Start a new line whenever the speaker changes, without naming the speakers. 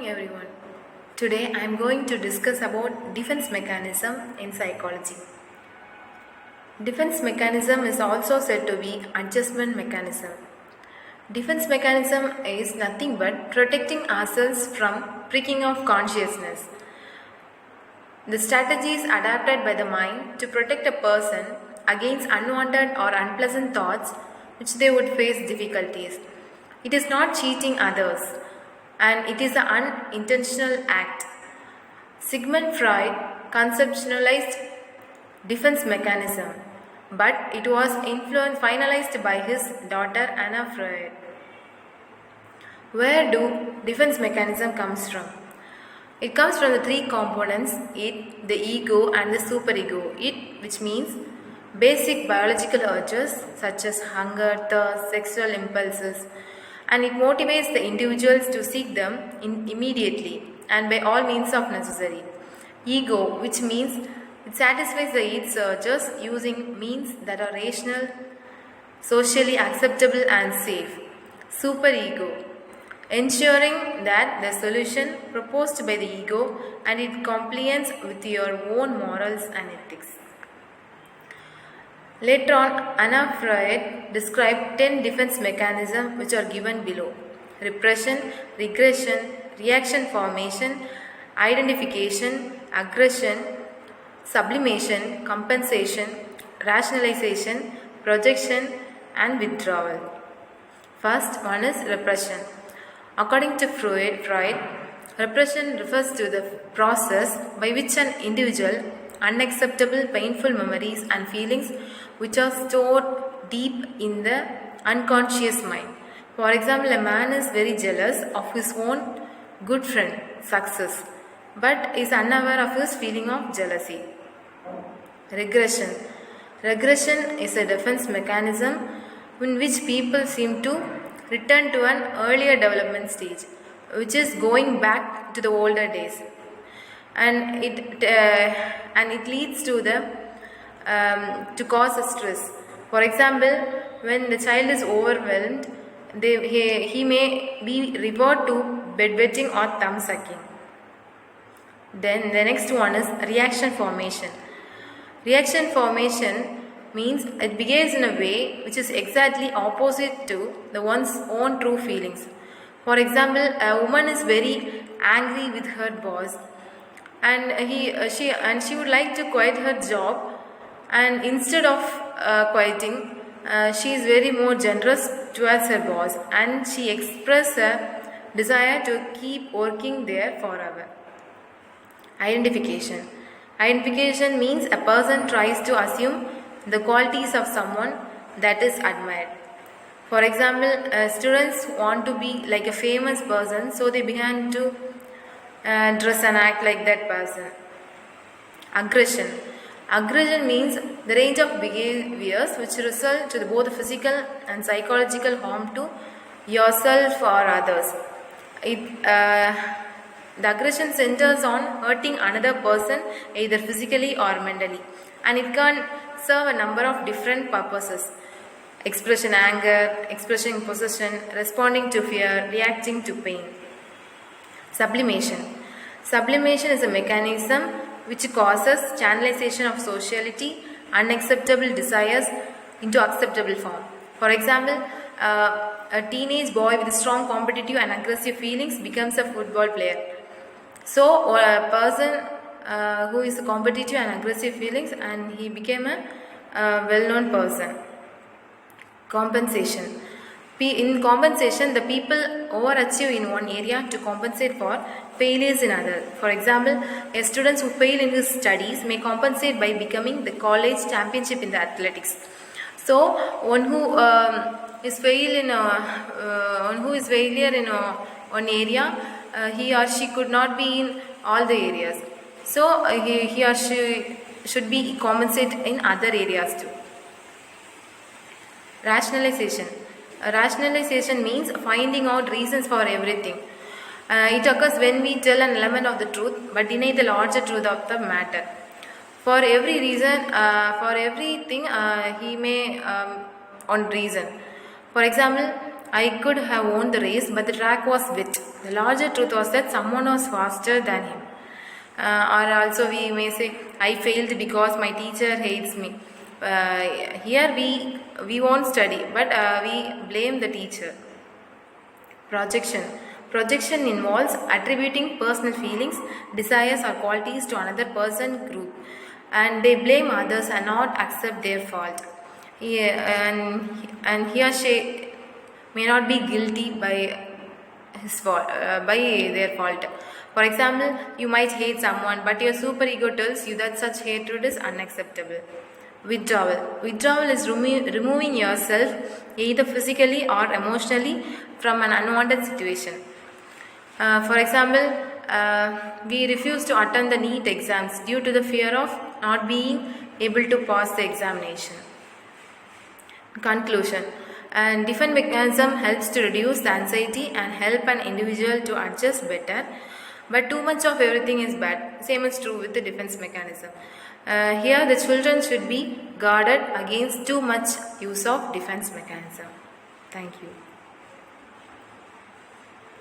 everyone. Today I am going to discuss about defense mechanism in psychology. Defense mechanism is also said to be adjustment mechanism. Defense mechanism is nothing but protecting ourselves from pricking of consciousness. The strategies adapted by the mind to protect a person against unwanted or unpleasant thoughts which they would face difficulties. It is not cheating others, and it is an unintentional act. Sigmund Freud conceptualized defense mechanism, but it was finalized by his daughter Anna Freud. Where do defense mechanism comes from? It comes from the three components: it, the ego, and the superego. It, which means basic biological urges such as hunger, thirst, sexual impulses, and it motivates the individuals to seek them immediately and by all means of necessary. Ego, which means it satisfies the its urges using means that are rational, socially acceptable and safe. Superego, ensuring that the solution proposed by the ego and it compliance with your own morals and ethics. Later on, Anna Freud described 10 defense mechanisms which are given below: repression, regression, reaction formation, identification, aggression, sublimation, compensation, rationalization, projection, and withdrawal. First one is repression. According to Freud, repression refers to the process by which an individual unacceptable painful memories and feelings which are stored deep in the unconscious mind. For example, a man is very jealous of his own good friend success but is unaware of his feeling of jealousy. Regression. Regression is a defense mechanism in which people seem to return to an earlier development stage, which is going back to the older days, and it leads to to cause a stress. For example, when the child is overwhelmed, he may be revert to bedwetting or thumb sucking. Then the next one is reaction formation. Reaction formation means it behaves in a way which is exactly opposite to the one's own true feelings. For example, a woman is very angry with her boss, and she would like to quit her job, and instead of quitting, she is very more generous towards her boss, and she expresses a desire to keep working there forever. Identification. Identification means a person tries to assume the qualities of someone that is admired. For example, students want to be like a famous person, so they began to dress and act like that person. Aggression. Aggression means the range of behaviors which result to both physical and psychological harm to yourself or others. The aggression centers on hurting another person either physically or mentally, and it can serve a number of different purposes: expression anger, expressing possession, responding to fear, reacting to pain. Sublimation. Sublimation is a mechanism which causes channelization of sociality, unacceptable desires into acceptable form. For example, a teenage boy with strong competitive and aggressive feelings becomes a football player. So a person who is competitive and aggressive feelings, and he became a well-known person. Compensation. In compensation, the people overachieve in one area to compensate for failures in other. For example, a student who fail in his studies may compensate by becoming the college championship in the athletics. So one who is failure in one area, he or she could not be in all the areas. So he or she should be compensated in other areas too. Rationalization. Rationalization means finding out reasons for everything. It occurs when we tell an element of the truth but deny the larger truth of the matter. For every reason, for everything, he may on reason. For example, I could have won the race, but the track was wet. The larger truth was that someone was faster than him. Or also we may say, I failed because my teacher hates me. Here we won't study, but we blame the teacher. Projection. Projection involves attributing personal feelings, desires, or qualities to another person group, and they blame others and not accept their fault. And he or she may not be guilty by his fault, by their fault. For example, you might hate someone, but your superego tells you that such hatred is unacceptable. Withdrawal. Withdrawal is removing yourself either physically or emotionally from an unwanted situation. For example, we refuse to attend the NEET exams due to the fear of not being able to pass the examination. Conclusion. And defense mechanism helps to reduce the anxiety and help an individual to adjust better. But too much of everything is bad. Same is true with the defense mechanism. Here the children should be guarded against too much use of defense mechanism. Thank you.